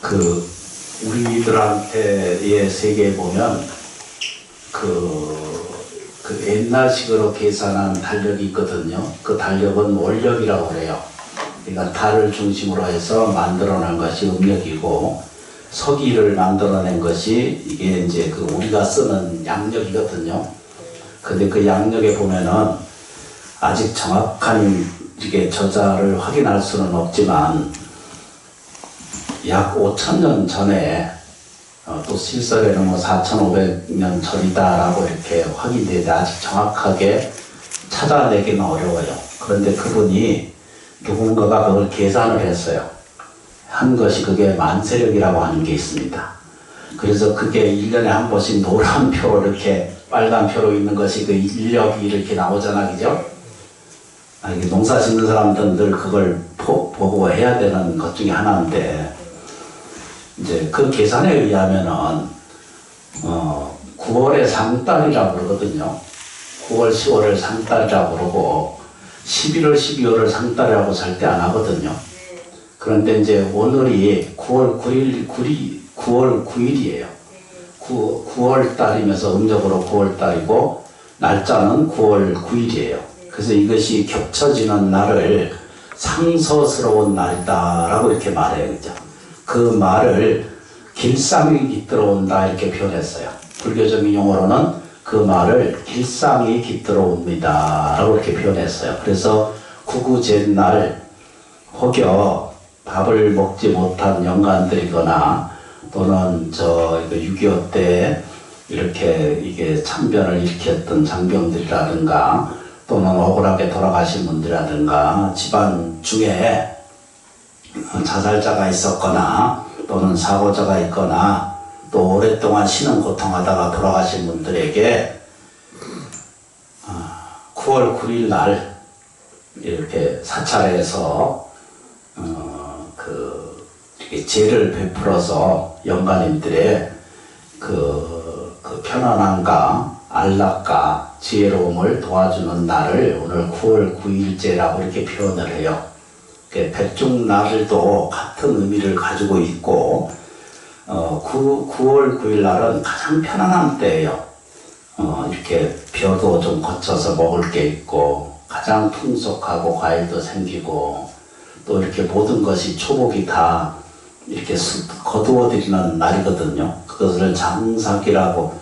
그 우리들한테의 세계에 보면 그 옛날식으로 계산한 달력이 있거든요. 그 달력은 월력이라고 그래요. 그러니까 달을 중심으로 해서 만들어낸 것이 음력이고, 서기를 만들어낸 것이 이게 이제 그 우리가 쓰는 양력이거든요. 근데 그 양력에 보면은 아직 정확한 이게 저자를 확인할 수는 없지만 약 5,000년 전에 또 실설에는 뭐 4,500년 전이다라고 이렇게 확인되는데 아직 정확하게 찾아내기는 어려워요. 그런데 그분이 누군가가 그걸 계산을 했어요. 한 것이 그게 만세력이라고 하는 게 있습니다. 그래서 그게 1년에 한 번씩 노란 표로 이렇게 빨간 표로 있는 것이 그 인력이 이렇게 나오잖아, 그죠? 이게 농사 짓는 사람들은 늘 그걸 보고 해야 되는 것 중에 하나인데, 이제 그 계산에 의하면은 9월의 상달이라고 그러거든요. 9월, 10월을 상달이라고 그러고 11월, 12월을 상달이라고 절대 안 하거든요. 그런데 이제 오늘이 9월 9일이에요. 9월 달이면서 음력으로 9월 달이고 날짜는 9월 9일이에요. 그래서 이것이 겹쳐지는 날을 상서스러운 날이다라고 이렇게 말해요. 그죠? 그 말을 길상이 깃들어온다 이렇게 표현했어요. 불교적인 용어로는 그 말을 길상이 깃들어옵니다 라고 이렇게 표현했어요. 그래서 구구제날 혹여 밥을 먹지 못한 영간들이거나 또는 6.25 때 이렇게 이게 참변을 일으켰던 장병들이라든가 또는 억울하게 돌아가신 분들이라든가 집안 중에 자살자가 있었거나 또는 사고자가 있거나 또 오랫동안 신은 고통하다가 돌아가신 분들에게 9월 9일 날 이렇게 사찰에서 이렇게 제를 베풀어서 영가님들의 그 편안함과 안락과 지혜로움을 도와주는 날을 오늘 9월 9일째라고 이렇게 표현을 해요. 백중날도 같은 의미를 가지고 있고 9월 9일 날은 가장 편안한 때예요. 이렇게 벼도 좀 거쳐서 먹을 게 있고 가장 풍족하고 과일도 생기고 또 이렇게 모든 것이 초복이 다 이렇게 거두어들이는 날이거든요. 그것을 장식이라고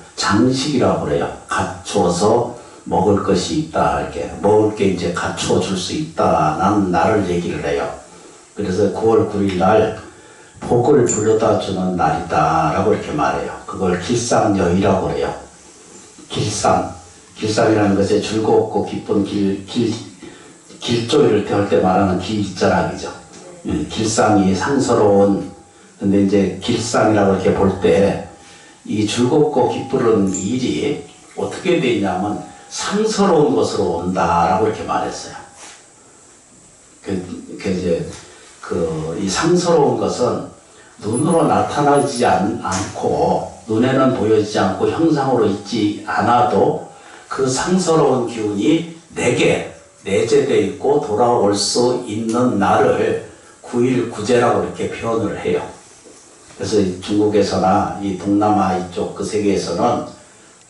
그래요. 갖춰서 먹을 것이 있다, 이렇게 먹을 게 이제 갖춰 줄 수 있다라는 날을 얘기를 해요. 그래서 9월 9일 날 복을 불러다 주는 날이다라고 이렇게 말해요. 그걸 길상여의라고 그래요. 길상이라는 것에 즐겁고 기쁜 길조이를 태울 때 말하는 길 있잖아, 그죠? 길상이 상서로운, 근데 이제 길상이라고 이렇게 볼 때 이 즐겁고 기쁘는 일이 어떻게 되냐면 상서로운 것으로 온다라고 이렇게 말했어요. 이 상서로운 것은 눈으로 나타나지 않고 눈에는 보여지지 않고 형상으로 있지 않아도 그 상서로운 기운이 내재되어 있고 돌아올 수 있는 날을 9일 구제라고 이렇게 표현을 해요. 그래서 중국에서나 이 동남아 이쪽 그 세계에서는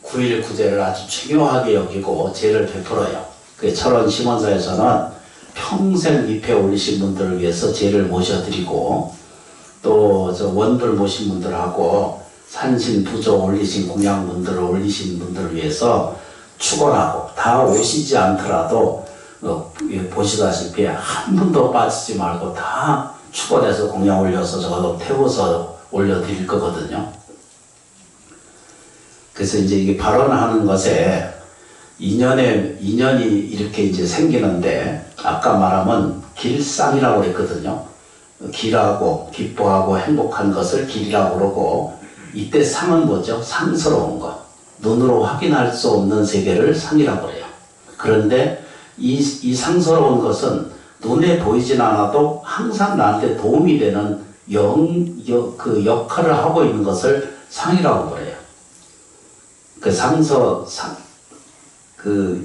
9일 구제를 아주 중요하게 여기고 제를 베풀어요. 그 철원 심원사에서는 평생 잎에 올리신 분들을 위해서 제를 모셔드리고 또 원불 모신 분들하고 산신 부조 올리신 공양분들을 올리신 분들을 위해서 축원하고 다 오시지 않더라도 보시다시피 한 분도 빠지지 말고 다 축원해서 공양 올려서 저도 태워서 올려드릴 거거든요. 그래서 이제 이게 발언하는 것에 인연이 이렇게 이제 생기는데 아까 말하면 길상이라고 그랬거든요. 길하고 기뻐하고 행복한 것을 길이라고 그러고 이때 상은 뭐죠? 상스러운 것. 눈으로 확인할 수 없는 세계를 상이라고 그래요. 그런데 이 상스러운 것은 눈에 보이진 않아도 항상 나한테 도움이 되는 그 역할을 하고 있는 것을 상이라고 그래요.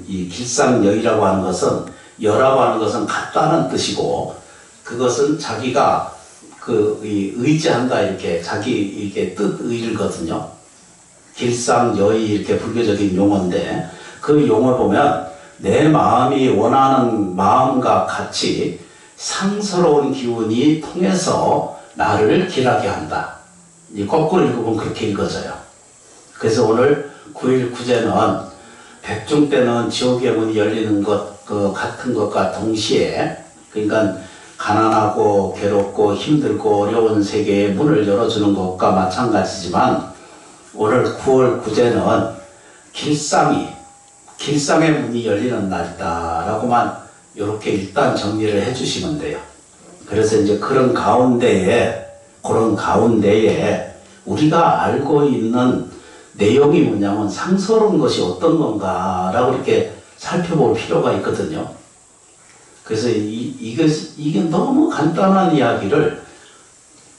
이 길상여의라고 하는 것은 여라고 하는 것은 같다는 뜻이고 그것은 자기가 의지한다, 이렇게 자기 이게 뜻의거든요. 길상여의 이렇게 불교적인 용어인데, 그 용어 보면 내 마음이 원하는 마음과 같이 상스러운 기운이 통해서 나를 길하게 한다. 이 거꾸로 읽으면 그렇게 읽어져요. 그래서 오늘 9일 구제는 백중 때는 지옥의 문이 열리는 것 같은 것과 동시에, 그러니까 가난하고 괴롭고 힘들고 어려운 세계의 문을 열어주는 것과 마찬가지지만, 오늘 9월 구제는 길상의 문이 열리는 날이다 라고만 이렇게 일단 정리를 해주시면 돼요. 그래서 이제 그런 가운데에 우리가 알고 있는 내용이 뭐냐면 상스러운 것이 어떤 건가라고 이렇게 살펴볼 필요가 있거든요. 그래서 이게 너무 간단한 이야기를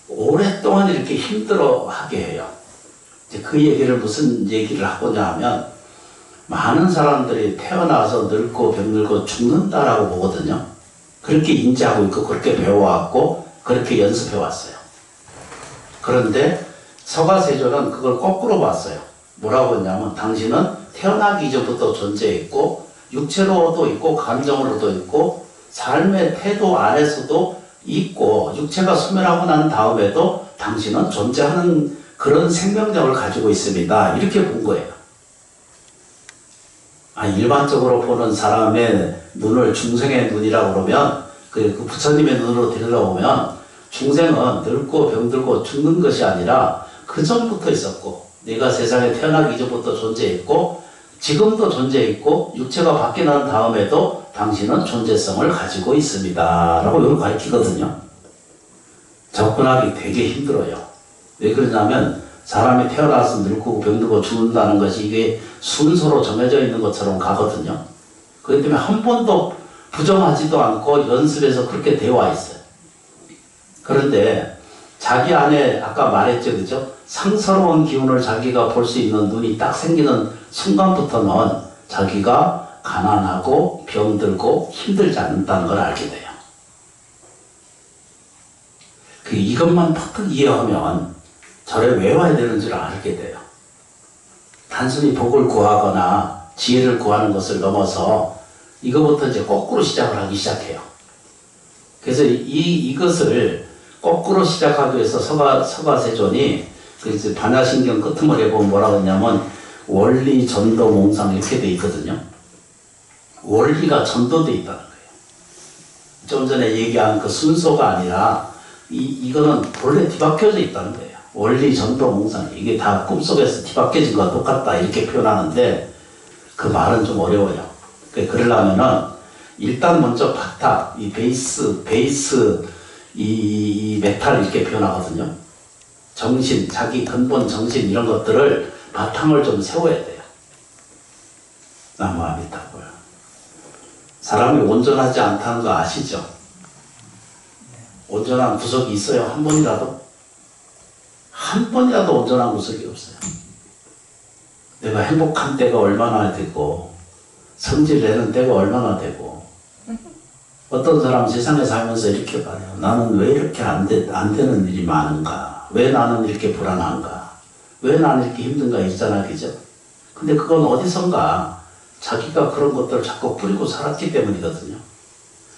오랫동안 이렇게 힘들어하게 해요. 이제 그 얘기를 무슨 얘기를 하고자 하면, 많은 사람들이 태어나서 늙고 병들고 죽는다라고 보거든요. 그렇게 인지하고 있고 그렇게 배워왔고 그렇게 연습해왔어요. 그런데 서가세조는 그걸 거꾸로 봤어요. 뭐라고 했냐면, 당신은 태어나기 이전부터 존재했고 육체로도 있고 감정으로도 있고 삶의 태도 안에서도 있고, 육체가 소멸하고 난 다음에도 당신은 존재하는 그런 생명력을 가지고 있습니다. 이렇게 본 거예요. 일반적으로 보는 사람의 눈을 중생의 눈이라고 그러면, 그 부처님의 눈으로 들여다보면 중생은 늙고 병들고 죽는 것이 아니라 그 전부터 있었고, 내가 세상에 태어나기 이전부터 존재했고 지금도 존재했고 육체가 바뀌어 난 다음에도 당신은 존재성을 가지고 있습니다 라고 이걸 가르치거든요. 접근하기 되게 힘들어요. 왜 그러냐면, 사람이 태어나서 늙고 병들고 죽는다는 것이 이게 순서로 정해져 있는 것처럼 가거든요. 그렇기 때문에 한 번도 부정하지도 않고 연습해서 그렇게 되어 와 있어요. 그런데 자기 안에 아까 말했죠, 그죠? 상스러운 기운을 자기가 볼 수 있는 눈이 딱 생기는 순간부터는 자기가 가난하고 병들고 힘들지 않는다는 걸 알게 돼요. 이것만 팍팍 이해하면 절에 왜 와야 되는 줄 알게 돼요. 단순히 복을 구하거나 지혜를 구하는 것을 넘어서 이거부터 이제 거꾸로 시작을 하기 시작해요. 그래서 이것을 거꾸로 시작하기 위해서 서가세존이 그 반야신경 끄트머리에 보면 뭐라고 했냐면, 원리, 전도, 몽상 이렇게 돼 있거든요. 원리가 전도돼 있다는 거예요. 좀 전에 얘기한 그 순서가 아니라 이거는 본래 뒤바뀌어져 있다는 거예요. 원리, 전도, 몽상, 이게 다 꿈속에서 뒤바뀌어진 거와 똑같다 이렇게 표현하는데, 그 말은 좀 어려워요. 그러려면은 일단 먼저 바탕, 이 베이스 이 메탈 이렇게 표현하거든요. 정신, 자기 근본 정신 이런 것들을 바탕을 좀 세워야 돼요. 나무아미타불. 사람이 온전하지 않다는 거 아시죠? 온전한 구석이 있어요? 한 번이라도? 한 번이라도 온전한 구석이 없어요. 내가 행복한 때가 얼마나 되고 성질 내는 때가 얼마나 되고, 어떤 사람 세상에 살면서 이렇게 봐요. 나는 왜 이렇게 안 되는 일이 많은가? 왜 나는 이렇게 불안한가? 왜 나는 이렇게 힘든가? 있잖아, 그죠? 근데 그건 어디선가 자기가 그런 것들을 자꾸 뿌리고 살았기 때문이거든요.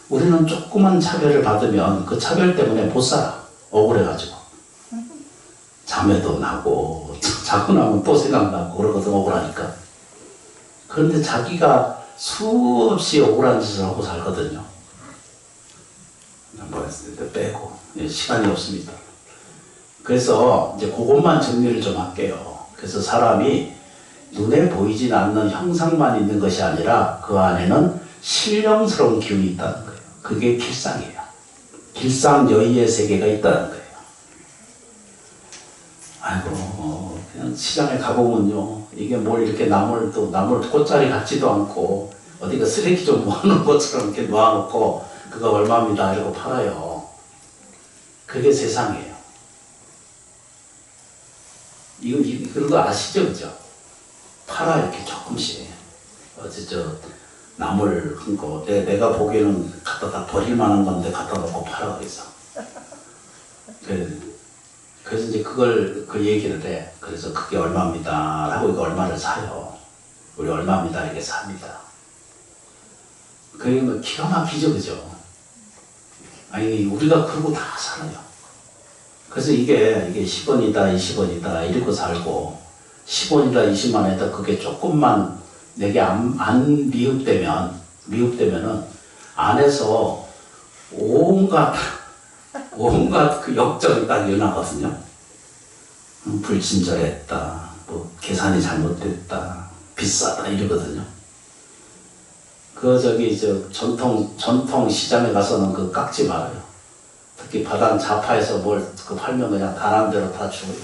우리는 조그만 차별을 받으면 그 차별 때문에 못 살아. 억울해가지고. 잠에도 나고, 자고 나면 또 생각나고 그러거든, 억울하니까. 그런데 자기가 수없이 억울한 짓을 하고 살거든요. 뭐 빼고 시간이 없습니다. 그래서 이제 그것만 정리를 좀 할게요. 그래서 사람이 눈에 보이진 않는 형상만 있는 것이 아니라 그 안에는 신령스러운 기운이 있다는 거예요. 그게 길상이에요. 길상여의의 세계가 있다는 거예요. 아이고, 그냥 시장에 가보면요, 이게 뭘 이렇게 나물 꽃자리 같지도 않고 어디가 쓰레기 좀 모아놓은 것처럼 이렇게 놓아놓고 그거 얼마입니다 이러고 팔아요. 그게 세상이에요. 그런 거 아시죠, 그죠? 팔아 이렇게 조금씩. 나물 한 거 내가 보기에는 갖다 다 버릴 만한 건데 갖다 놓고 팔아 그래서. 그래서 이제 그 얘기를 해. 그래서 그게 얼마입니다. 하고 이거 얼마를 사요. 우리 얼마입니다. 이렇게 삽니다. 그게 뭐 기가 막히죠, 그죠? 아니, 우리가 그러고 다 살아요. 그래서 이게 10원이다, 20원이다, 이러고 살고, 10원이다, 20만 원이다, 그게 조금만 내게 안 미흡되면은, 안에서 온갖 그 역정이 딱 일어나거든요. 불친절했다, 뭐, 계산이 잘못됐다, 비싸다, 이러거든요. 전통 시장에 가서는 그 깎지 말아요. 특히 바단 자파에서 뭘 그 팔면 그냥 다른 대로 다 주고요.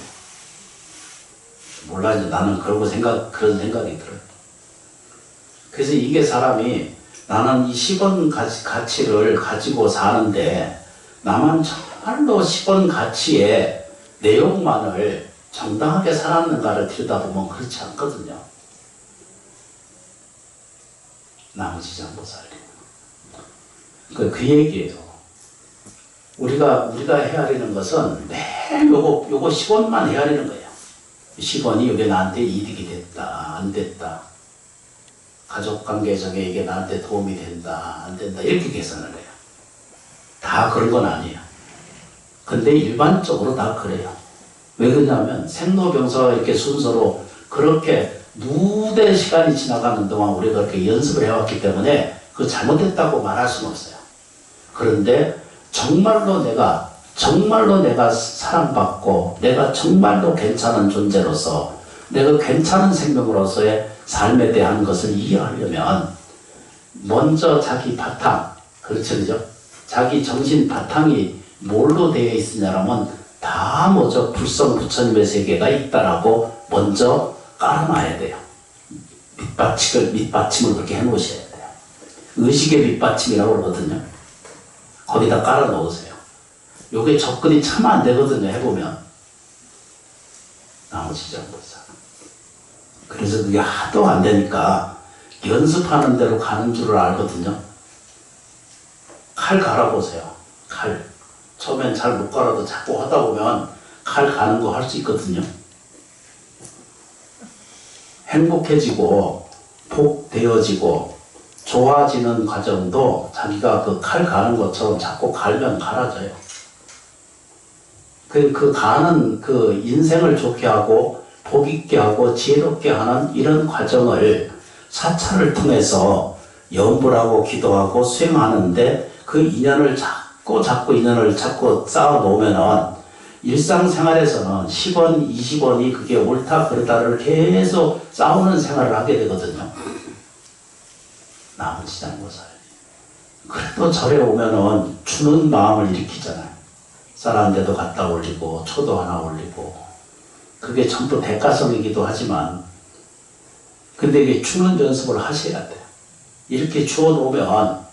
몰라, 이제 나는 그런 생각이 들어요. 그래서 이게 사람이 나는 이 10원 가치를 가지고 사는데 나만 정말로 10원 가치의 내용만을 정당하게 살았는가를 들여다보면 그렇지 않거든요. 나머지 잘 못 살리고. 그 얘기예요. 우리가 헤아리는 것은 매일 요거 10원만 헤아리는 거예요. 10원이 이게 나한테 이득이 됐다, 안 됐다. 가족관계적에 이게 나한테 도움이 된다, 안 된다. 이렇게 계산을 해요. 다 그런 건 아니에요. 근데 일반적으로 다 그래요. 왜 그러냐면 생로병사가 이렇게 순서로 그렇게 누대 시간이 지나가는 동안 우리가 그렇게 연습을 해왔기 때문에 그거 잘못됐다고 말할 수는 없어요. 그런데 정말로 내가 사랑받고 내가 정말로 괜찮은 존재로서 내가 괜찮은 생명으로서의 삶에 대한 것을 이해하려면 먼저 자기 바탕, 그렇죠? 자기 정신 바탕이 뭘로 되어 있으냐라면 다 먼저 불성 부처님의 세계가 있다라고 먼저 깔아놔야 돼요. 밑받침을 그렇게 해놓으셔야 돼요. 의식의 밑받침이라고 그러거든요. 거기다 깔아 놓으세요. 요게 접근이 참 안 되거든요. 해보면. 나머지 전부 다. 그래서 그게 하도 안 되니까 연습하는 대로 가는 줄을 알거든요. 칼 갈아보세요. 칼. 처음엔 잘 못 갈아도 자꾸 하다 보면 칼 가는 거 할 수 있거든요. 행복해지고 복되어지고 좋아지는 과정도 자기가 그 칼 가는 것처럼 자꾸 갈면 갈아져요. 그 가는 그 인생을 좋게 하고 복 있게 하고 지혜롭게 하는 이런 과정을 사찰을 통해서 염불하고 기도하고 수행하는데 그 인연을 자꾸 인연을 쌓아 놓으면은 일상생활에서는 10원, 20원이 그게 옳다 그르다를 계속 싸우는 생활을 하게 되거든요. 나머지 잘못을. 그래도 절에 오면은 주는 마음을 일으키잖아요. 쌀 한 대도 갖다 올리고 초도 하나 올리고 그게 전부 대가성이기도 하지만 근데 이게 주는 연습을 하셔야 돼요. 이렇게 주어 놓으면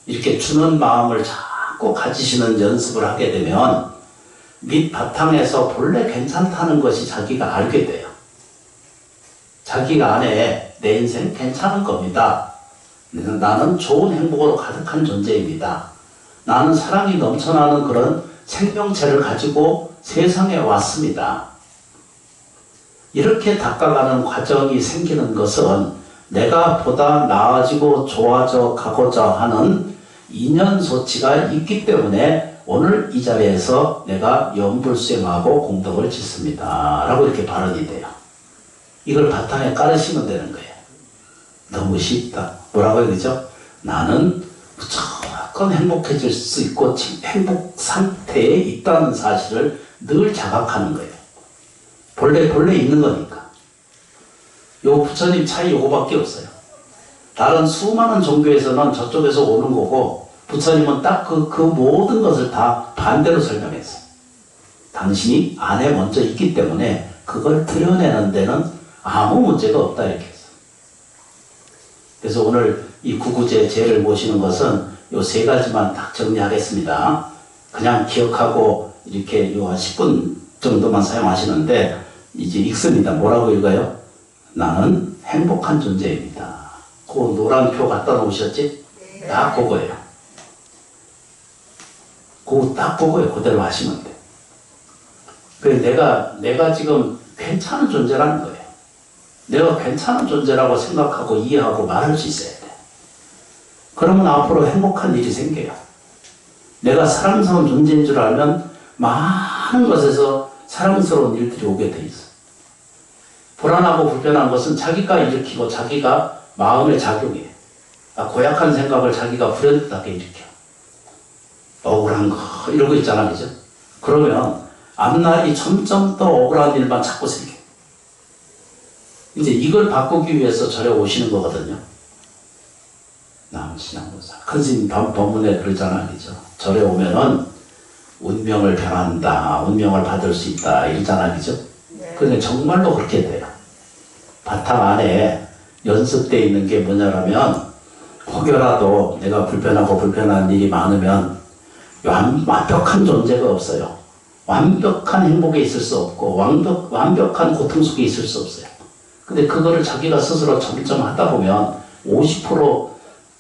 이렇게 주는 마음을 자꾸 가지시는 연습을 하게 되면 밑바탕에서 본래 괜찮다는 것이 자기가 알게 돼요. 자기가 안에 내 인생 괜찮은 겁니다. 나는 좋은 행복으로 가득한 존재입니다. 나는 사랑이 넘쳐나는 그런 생명체를 가지고 세상에 왔습니다. 이렇게 닦아가는 과정이 생기는 것은 내가 보다 나아지고 좋아져 가고자 하는 인연소치가 있기 때문에 오늘 이 자리에서 내가 염불수행하고 공덕을 짓습니다. 라고 이렇게 발언이 돼요. 이걸 바탕에 깔으시면 되는 거예요. 너무 쉽다. 뭐라고요? 그죠? 나는 무조건 행복해질 수 있고 행복 상태에 있다는 사실을 늘 자각하는 거예요. 본래 있는 거니까. 요 부처님 차이 요거밖에 없어요. 다른 수많은 종교에서는 저쪽에서 오는 거고 부처님은 딱 그 모든 것을 다 반대로 설명했어요. 당신이 안에 먼저 있기 때문에 그걸 드러내는 데는 아무 문제가 없다 이렇게 했어요. 그래서 오늘 이 구구제 제를 모시는 것은 요 세 가지만 딱 정리하겠습니다. 그냥 기억하고 이렇게 요 한 10분 정도만 사용하시는데 이제 읽습니다. 뭐라고 읽어요? 나는 행복한 존재입니다. 그 노란 표 갖다 놓으셨지? 네. 딱 그거예요. 딱 그거예요. 그대로 하시면 돼. 내가 지금 괜찮은 존재라는 거예요. 내가 괜찮은 존재라고 생각하고 이해하고 말할 수 있어야 돼. 그러면 앞으로 행복한 일이 생겨요. 내가 사랑스러운 존재인 줄 알면 많은 것에서 사랑스러운 일들이 오게 돼 있어. 불안하고 불편한 것은 자기가 일으키고 자기가 마음의 작용이에요. 고약한 생각을 자기가 불현듯하게 일으켜. 억울한 거 이러고 있잖아, 그죠? 그러면 앞날이 점점 더 억울한 일만 자꾸 생겨. 이제 이걸 바꾸기 위해서 절에 오시는 거거든요. 남신양보사. 큰 스님 법문에 그러잖아, 그죠? 절에 오면은 운명을 변한다, 운명을 받을 수 있다, 이러잖아, 그죠? 근데 정말로 그렇게 돼요. 바탕 안에 연습되어 있는 게 뭐냐면, 혹여라도 내가 불편하고 불편한 일이 많으면 완벽한 존재가 없어요. 완벽한 행복에 있을 수 없고 완벽한 고통 속에 있을 수 없어요. 근데 그거를 자기가 스스로 점점 하다 보면 50%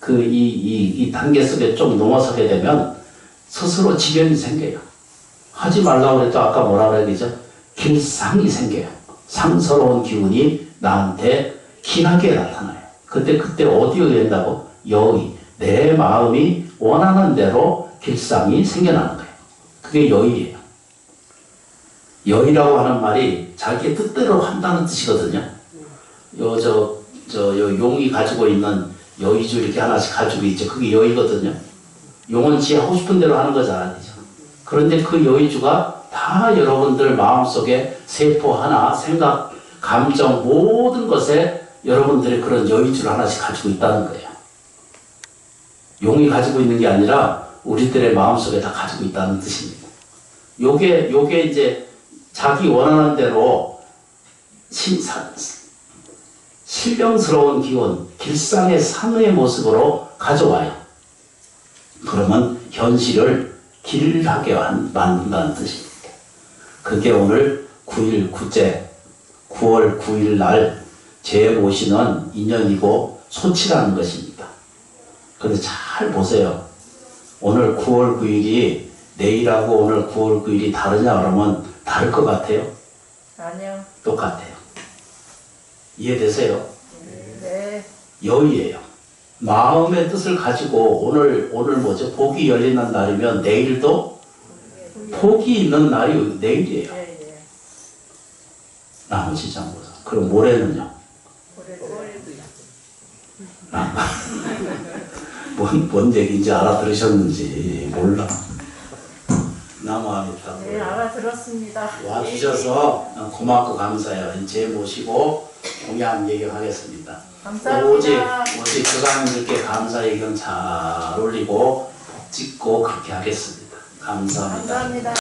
이 단계 속에 좀 넘어서게 되면 스스로 지견이 생겨요. 하지 말라고 해도 아까 뭐라 그래야 되죠? 길상이 생겨요. 상서로운 기운이 나한테 기나게 나타나요. 그때 어디에 된다고? 여의. 내 마음이 원하는 대로 길상이 생겨나는 거예요. 그게 여의예요. 여의라고 하는 말이 자기의 뜻대로 한다는 뜻이거든요. 요 용이 가지고 있는 여의주 이렇게 하나씩 가지고 있죠. 그게 여의거든요. 용은 지 하고 싶은 대로 하는 거잖아요. 그죠? 그런데 그 여의주가 다 여러분들 마음속에 세포 하나, 생각, 감정 모든 것에 여러분들의 그런 여의주를 하나씩 가지고 있다는 거예요. 용이 가지고 있는 게 아니라 우리들의 마음속에 다 가지고 있다는 뜻입니다. 요게 이제 자기 원하는 대로 신령스러운 기운, 길상의 상의 모습으로 가져와요. 그러면 현실을 길하게 만든다는 뜻입니다. 그게 오늘 9일 9월 9일 날 제 모시는 인연이고 소치라는 것입니다. 그런데 잘 보세요. 오늘 9월 9일이 내일하고 오늘 9월 9일이 다르냐 그러면 다를 것 같아요? 아니요. 똑같아요. 이해되세요? 네. 여의예요. 마음의 뜻을 가지고 오늘 뭐죠? 복이 열리는 날이면 내일도 복이 있는 날이 내일이에요. 네. 나머지 장보사. 그럼 모레는요? 뭔 얘기인지 알아들으셨는지 몰라. 나무아미타. 네, 알아들었습니다. 와주셔서 고맙고 감사해요. 제 모시고 공양 예경하겠습니다. 감사합니다. 오직 교사님들께 감사 예경 잘 올리고 복 짓고 그렇게 하겠습니다. 감사합니다. 감사합니다.